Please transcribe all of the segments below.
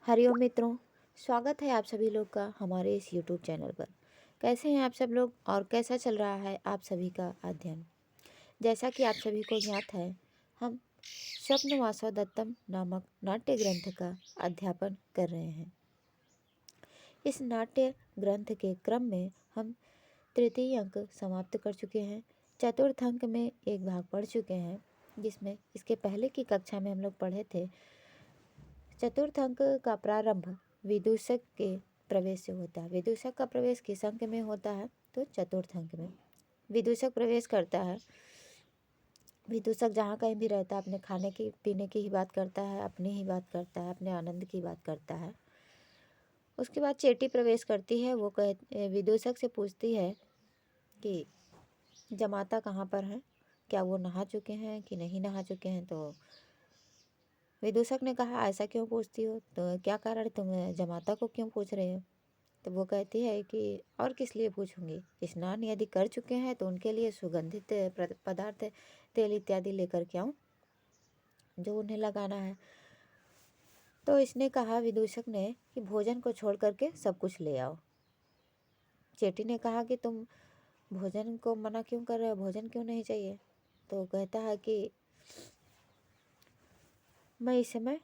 हरिओम मित्रों, स्वागत है आप सभी लोग का हमारे इस यूट्यूब चैनल पर। कैसे हैं आप सब लोग और कैसा चल रहा है आप सभी का अध्ययन। जैसा कि आप सभी को ज्ञात है, हम स्वप्नवासव दत्तम नामक नाट्य ग्रंथ का अध्यापन कर रहे हैं। इस नाट्य ग्रंथ के क्रम में हम तृतीय अंक समाप्त कर चुके हैं। चतुर्थ अंक में एक भाग पढ़ चुके हैं, जिसमें इसके पहले की कक्षा में हम लोग पढ़े थे चतुर्थ अंक का प्रारंभ विदूषक के प्रवेश से होता है। विदूषक का प्रवेश किस अंक में होता है? तो चतुर्थ अंक में विदूषक प्रवेश करता है। विदूषक जहाँ कहीं भी रहता है अपने खाने की पीने की ही बात करता है, अपनी ही बात करता है, अपने आनंद की बात करता है। उसके बाद चेटी प्रवेश करती है। वो विदूषक से पूछती है कि जमाता कहाँ पर है, क्या वो नहा चुके हैं कि नहीं नहा चुके हैं। तो विदूषक ने कहा, ऐसा क्यों पूछती हो, तो क्या कारण, तुम जमाता को क्यों पूछ रहे हो। तो वो कहती है कि और किस लिए पूछूंगी, स्नान यदि कर चुके हैं तो उनके लिए सुगंधित पदार्थ तेल इत्यादि लेकर के आऊँ जो उन्हें लगाना है। तो इसने कहा, विदूषक ने, कि भोजन को छोड़ करके सब कुछ ले आओ। चेटी ने कहा कि तुम भोजन को मना क्यों कर रहे हो, भोजन क्यों नहीं चाहिए। तो कहता है कि मैं इस समय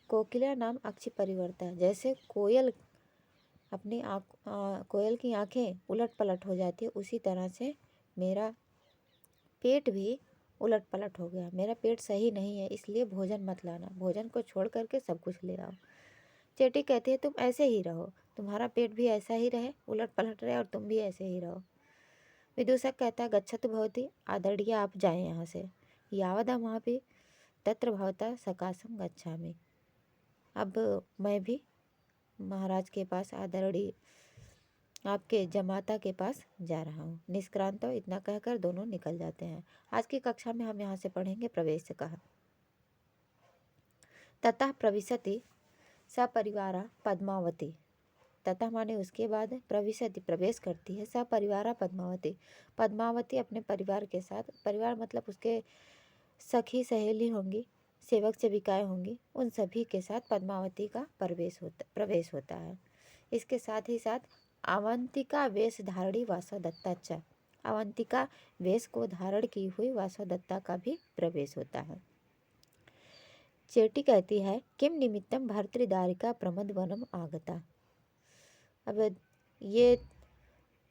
कोकिला नाम अक्षी परिवर्ता है। जैसे कोयल अपनी कोयल की आंखें उलट पलट हो जाती है, उसी तरह से मेरा पेट भी उलट पलट हो गया। मेरा पेट सही नहीं है, इसलिए भोजन मत लाना, भोजन को छोड़ करके सब कुछ ले आओ। चेटी कहती है, तुम ऐसे ही रहो, तुम्हारा पेट भी ऐसा ही रहे, उलट पलट रहे, और तुम भी ऐसे ही रहो। विदूषक कहता है, गच्छतु भवती, आदरणीय आप जाएं यहाँ से, यावदहमपि तत्र भवता सकाशम गच्छामि। अब मैं भी महाराज के पास, आदरणीय आपके जमाता के पास जा रहा हूँ। निष्क्रांत हो, इतना कहकर दोनों निकल जाते हैं। आज की कक्षा में हम यहाँ से पढ़ेंगे प्रवेश कहा। ततः प्रविशति सपरिवारा पद्मावती। ततः माने उसके बाद, प्रविशति प्रवेश करती है, सपरिवारा पद्मावती, पद्मावती अपने परिवार के साथ, परिवार मतलब उसके सखी सहेली होंगी, सेवक सेविकाएं होंगी, उन सभी के साथ पद्मावती का प्रवेश होता है। इसके साथ ही साथ अवंतिका वेश धारणी वासवदत्ता, अवंतिका वेश को धारण की हुई वासवदत्ता का भी प्रवेश होता है। चेटी कहती है, किम निमित्तम भर्तृदारिका प्रमदवनम आगता। अब ये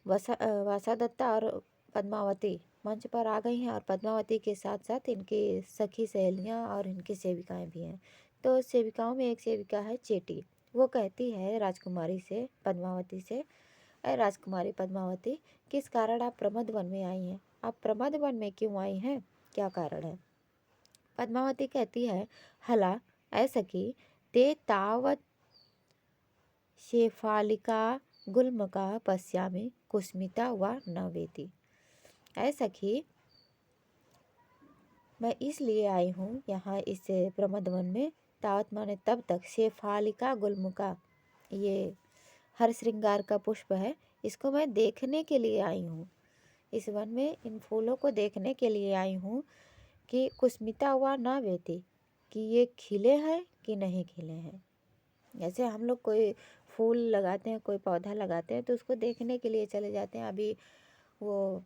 वासवदत्ता और पद्मावती मंच पर आ गई हैं, और पद्मावती के साथ साथ इनकी सखी सहेलियां और इनकी सेविकाएं भी हैं। तो सेविकाओं में एक सेविका है चेटी। वो कहती है राजकुमारी से, पद्मावती से, अरे राजकुमारी पद्मावती, किस कारण आप प्रमद वन में आई हैं, आप प्रमद वन में क्यों आई हैं, क्या कारण है। पद्मावती कहती है, हला ऐसा कि ते तावत शेफालिका गुल्मका पश्यामि कुस्मिता व न वेति। ऐसा कि मैं इसलिए आई हूँ यहाँ इस प्रमद वन में, तावत माने तब तक, शेफालिका गुल्मका, ये हर श्रृंगार का पुष्प है, इसको मैं देखने के लिए आई हूँ। इस वन में इन फूलों को देखने के लिए आई हूँ कि कुस्मिता हुआ ना वेती, कि ये खिले हैं कि नहीं खिले हैं। जैसे हम लोग कोई फूल लगाते हैं, कोई पौधा लगाते हैं, तो उसको देखने के लिए चले जाते हैं, अभी वो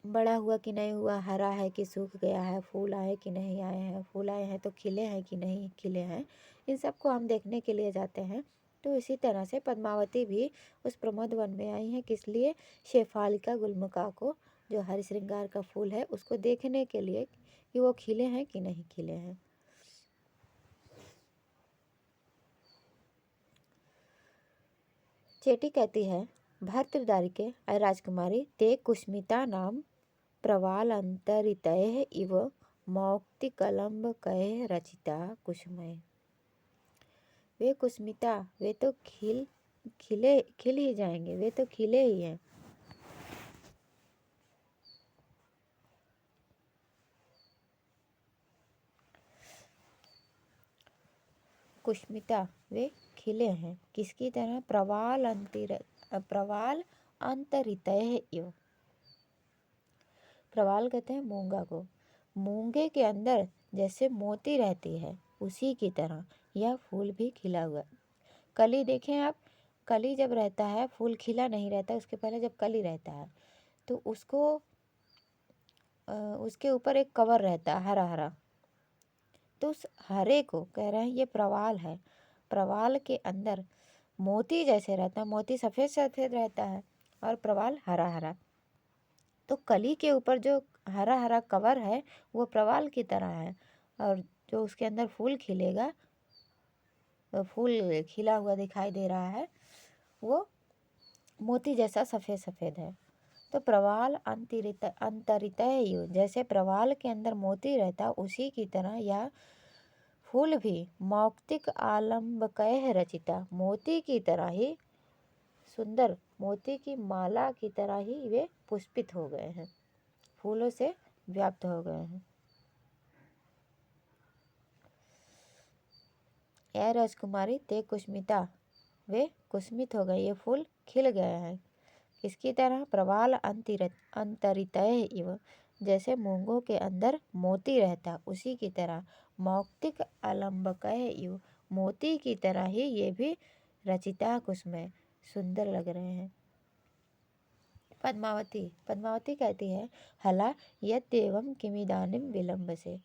बड़ा हुआ कि नहीं हुआ, हरा है कि सूख गया है, फूल आए कि नहीं आए हैं, फूल आए हैं तो खिले हैं कि नहीं खिले हैं, इन सबको हम देखने के लिए जाते हैं। तो इसी तरह से पद्मावती भी उस प्रमोद वन में आई हैं, किस लिए, शेफालिका गुल्मका को, जो हर श्रृंगार का फूल है, उसको देखने के लिए कि वो खिले हैं कि नहीं खिले हैं। चेटी कहती है, भर्तृदारिके राजकुमारी ते कुस्मिता नाम प्रवाल अंतरितय इव मौक्तिकलम्बकैः रचिता कुसुमैः। वे कुस्मिता, वे तो खिल ही जाएंगे, वे तो खिले ही हैं। कुस्मिता, वे खिले हैं, किसकी तरह, प्रवाल अंतरितय इव। प्रवाल कहते हैं मूंगा को, मूंगे के अंदर जैसे मोती रहती है, उसी की तरह यह फूल भी खिला हुआ। कली देखें आप, कली जब रहता है, फूल खिला नहीं रहता, उसके पहले जब कली रहता है तो उसके ऊपर एक कवर रहता है हरा हरा। तो उस हरे को कह रहे हैं ये प्रवाल है। प्रवाल के अंदर मोती जैसे रहता है, मोती सफ़ेद सफ़ेद रहता है और प्रवाल हरा हरा। तो कली के ऊपर जो हरा हरा कवर है वो प्रवाल की तरह है, और जो उसके अंदर फूल खिलेगा, फूल खिला हुआ दिखाई दे रहा है, वो मोती जैसा सफ़ेद सफ़ेद है। तो प्रवाल अंतरितः, जैसे प्रवाल के अंदर मोती रहता उसी की तरह यह फूल भी मौक्तिक आलम्बकैः रचिता, मोती की तरह ही सुंदर, मोती की माला की तरह ही वे पुष्पित हो गए हैं, फूलों से व्याप्त हो गए हैं। यह राजकुमारी ते कुस्मिता, वे कुस्मित हो गए, ये फूल खिल गए हैं। इसकी तरह प्रवाल अंतरितः इव, जैसे मूंगों के अंदर मोती रहता उसी की तरह मौक्तिक आलम्बकैः इव, मोती की तरह ही ये भी रचिता कुसुमय, सुंदर लग रहे हैं। पद्मावती कहती है हला यद्येवं किमिदानीं विलंब से,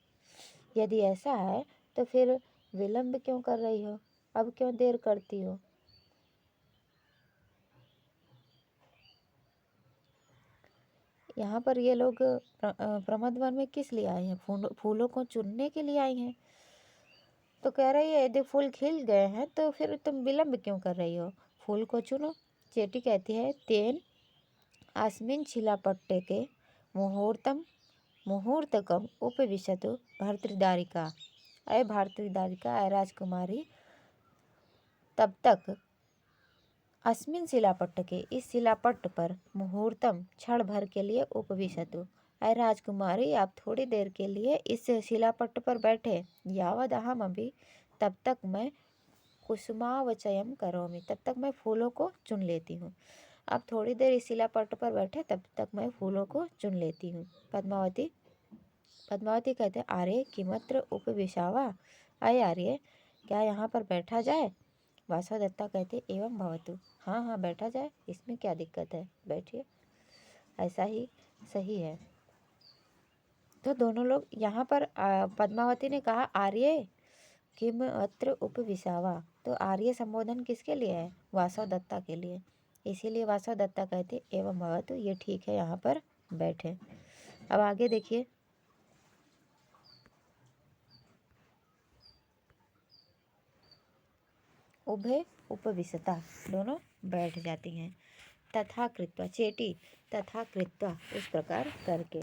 यदि ऐसा है तो फिर विलंब क्यों कर रही हो, अब क्यों देर करती हो। यहाँ पर ये लोग प्रमद वन में किस लिए आए हैं, फूलों को चुनने के लिए आई हैं। तो कह रही है यदि फूल खिल गए हैं तो फिर तुम विलंब क्यों कर रही हो, फूल को चुनो। चेटी कहती है तेन अस्मिन् शिलापट्टे के मुहूर्तकम उपविशतु भर्तृदारिका, अय भारतृदारिका, अय राजकुमारी, तब तक अस्मिन शिलापट्ट के, इस शिलापट्ट पर, मुहूर्तम क्षण भर के लिए, उपविशतु, अय राजकुमारी आप थोड़ी देर के लिए इस शिलापट्ट पर बैठे, यावद अहम अभी, तब तक मैं कुसुमावचयम करोमि, तब तक मैं फूलों को चुन लेती हूँ। आप थोड़ी देर इस शिलापट्ट पर बैठे, तब तक मैं फूलों को चुन लेती हूँ। पद्मावती कहते हैं आर्य किमत्र उपविशावा, अय आर्य क्या यहाँ पर बैठा जाए। वासवदत्ता कहते एवं भवतु, हाँ हाँ बैठा जाए, इसमें क्या दिक्कत है, बैठिए, ऐसा ही सही है। तो दोनों लोग यहाँ पर पद्मावती ने कहा आर्य किम अत्र उपविशावा, तो आर्य संबोधन किसके लिए है, वासवदत्ता के लिए, इसीलिए वासवदत्ता कहते एवं भवतु, ये ठीक है यहाँ पर बैठे। अब आगे देखिए, उभे उपविशता, दोनों बैठ जाती हैं। तथा कृत्वा, चेटी तथा कृत्वा, उस प्रकार करके,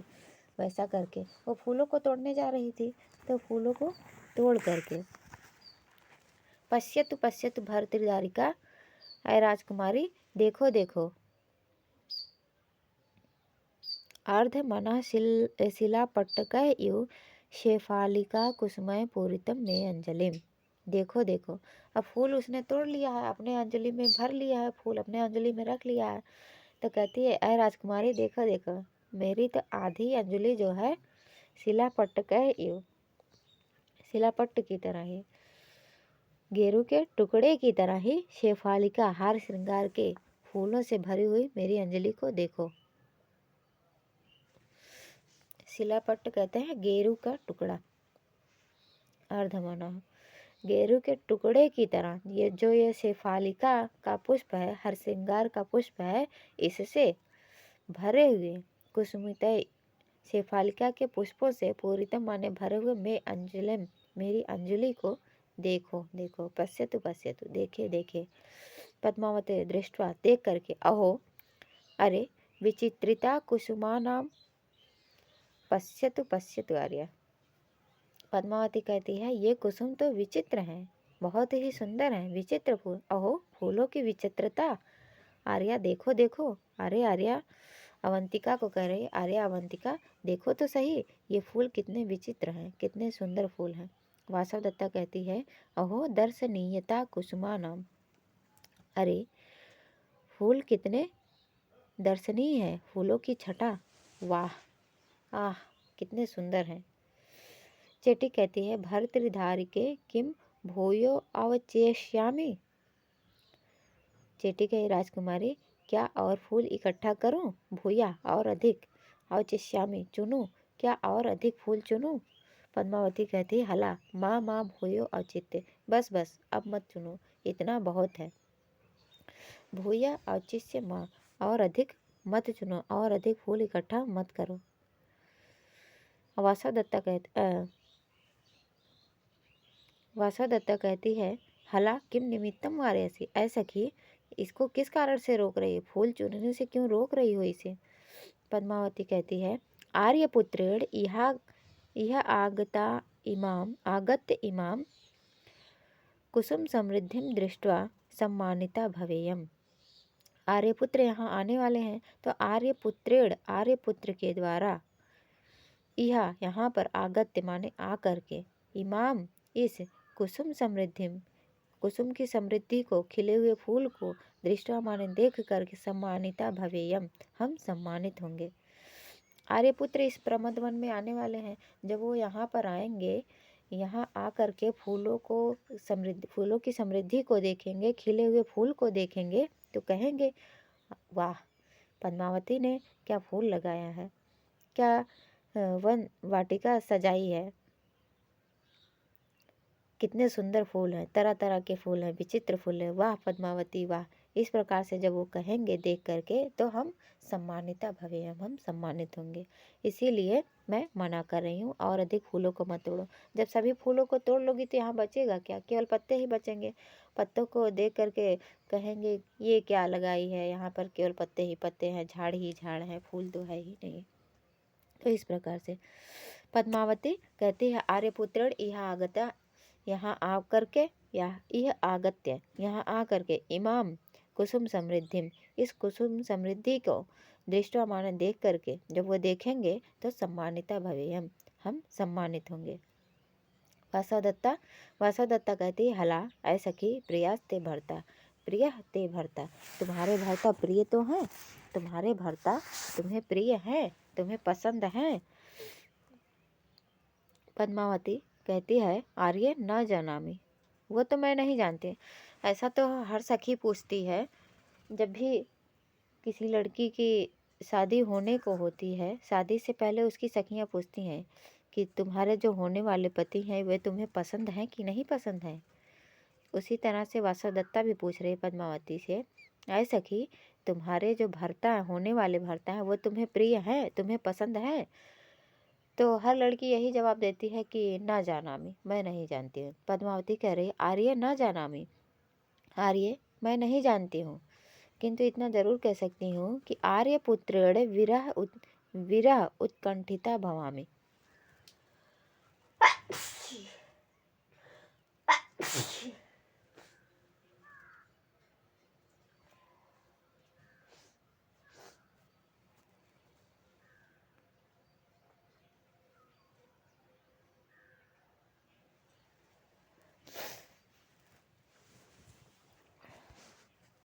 वैसा करके, वो फूलों को तोड़ने जा रही थी, तो फूलों को तोड़ करके, पश्यतु पश्यतु भर्तृदारिका, अय राजकुमारी देखो देखो, अर्ध मनः शिलापट्टकः इव शेफालिका कुसुमय पूरितम में अंजलिम, देखो देखो, अब फूल उसने तोड़ लिया है, अपने अंजलि में भर लिया है, फूल अपने अंजलि में रख लिया है। तो कहती है अय राजकुमारी देखो देखो, मेरी तो आधी अंजलि जो है शिलापट्ट कह इव, शिलापट्ट की तरह ही, गेरू के टुकड़े की तरह ही, शेफालिका हार श्रृंगार के फूलों से भरी हुई मेरी अंजलि को देखो। शिलापट्ट कहते हैं गेरू का टुकड़ा, अर्धमना, गेरू के टुकड़े की तरह, ये शेफालिका का पुष्प है, हर श्रृंगार का पुष्प है, इससे भरे हुए कुसुमितय, शेफालिका के पुष्पों से पूरितम माने भरे हुए मैं अंजलिम, मेरी अंजलि को देखो देखो, पश्यतु पश्यतु, देखे देखे, पद्मावती दृष्टवा, देख करके, अहो अरे विचित्रिता कुसुमानाम, पश्यतु पश्यतु आर्य, पद्मावती कहती है ये कुसुम तो विचित्र हैं, बहुत ही सुंदर हैं, विचित्र फूल, अहो फूलों की विचित्रता, आर्या देखो देखो, अरे आर्या, अवंतिका को कह रही है, आर्या अवंतिका देखो तो सही, ये फूल कितने विचित्र हैं, कितने सुंदर फूल हैं। वासवदत्ता कहती है अहो दर्शनीयता कुसुमा नाम, अरे फूल कितने दर्शनीय है, फूलों की छटा, वाह आह कितने सुंदर हैं। चेटी कहती है भर्तृधारिके किम भूयो अवचेष्यामि। चेटी कहे राजकुमारी क्या और फूल इकट्ठा करूं, भूया और अधिक, अवचेष्यामि चुनूं, क्या और अधिक फूल चुनूं। पद्मावती कहती हला माँ माँ भूयो औचित्य, बस बस अब मत चुनो, इतना बहुत है। भूया औचित्य माँ, और अधिक मत चुनो, और अधिक फूल इकट्ठा मत करो। वासवदत्ता कहती है हला किम निमित्तम वारयसी, ऐ सखी इसको किस कारण से रोक रही है, फूल चुनने से क्यों रोक रही हो इसे। पद्मावती कहती है आर्यपुत्रेण यह आगत्य इमाम कुसुम समृद्धिम दृष्ट्वा सम्मानिता भवेयम। आर्यपुत्र यहाँ आने वाले हैं, तो आर्यपुत्रेण आर्यपुत्र के द्वारा, यह यहाँ पर आगत्य माने आ करके, इमाम इस कुसुम समृद्धिम कुसुम की समृद्धि को, खिले हुए फूल को, दृष्टवा माने देख करके, सम्मानिता भवेयम हम सम्मानित होंगे। आर्यपुत्र इस प्रमद वन में आने वाले हैं, जब वो यहाँ पर आएंगे, यहाँ आकर के फूलों की समृद्धि को देखेंगे, खिले हुए फूल को देखेंगे, तो कहेंगे वाह पद्मावती ने क्या फूल लगाया है, क्या वन वाटिका सजाई है, कितने सुंदर फूल हैं, तरह तरह के फूल हैं, विचित्र फूल हैं, वाह पद्मावती वाह। इस प्रकार से जब वो कहेंगे देख करके, तो हम सम्मानिता भवे हम सम्मानित होंगे। इसीलिए मैं मना कर रही हूँ और अधिक फूलों को मत तोड़ो। जब सभी फूलों को तोड़ लोगी तो यहाँ बचेगा क्या, केवल पत्ते ही बचेंगे। पत्तों को देख करके कहेंगे ये क्या लगाई है, यहाँ पर केवल पत्ते ही पत्ते हैं, झाड़ ही झाड़ है, फूल तो है ही नहीं। तो इस प्रकार से पद्मावती कहती है आर्यपुत्र यहाँ आकर के, यह आगत्य यहाँ आकर के, इमाम कुसुम समृद्धिम इस कुसुम समृद्धि को, दृष्टवा माने देख करके, जब वो देखेंगे तो सम्मानिता भवेयम हम सम्मानित होंगे। वासवदत्ता कहती है हला ऐ सखी प्रियास ते भरता, प्रिय ते भरता, तुम्हारे भरता प्रिय तो हैं, तुम्हारे भरता तुम्हें प्रिय है, तुम्हें पसंद है। पद्मावती कहती है आर्य न जानामी, वो तो मैं नहीं जानती। ऐसा तो हर सखी पूछती है, जब भी किसी लड़की की शादी होने को होती है, शादी से पहले उसकी सखियाँ पूछती हैं कि तुम्हारे जो होने वाले पति हैं वे तुम्हें पसंद हैं कि नहीं पसंद हैं। उसी तरह से वासवदत्ता भी पूछ रही पद्मावती से, ऐ सखी तुम्हारे जो भर्ता होने वाले भर्ता हैं वो तुम्हें प्रिय हैं, तुम्हें पसंद है। तो हर लड़की यही जवाब देती है कि ना जानामी, मैं नहीं जानती हूँ। पद्मावती कह रही आर्य न जानामी, आर्य मैं नहीं जानती हूँ, किंतु इतना जरूर कह सकती हूँ कि आर्यपुत्रेण विरह उत्कंठिता भवामी।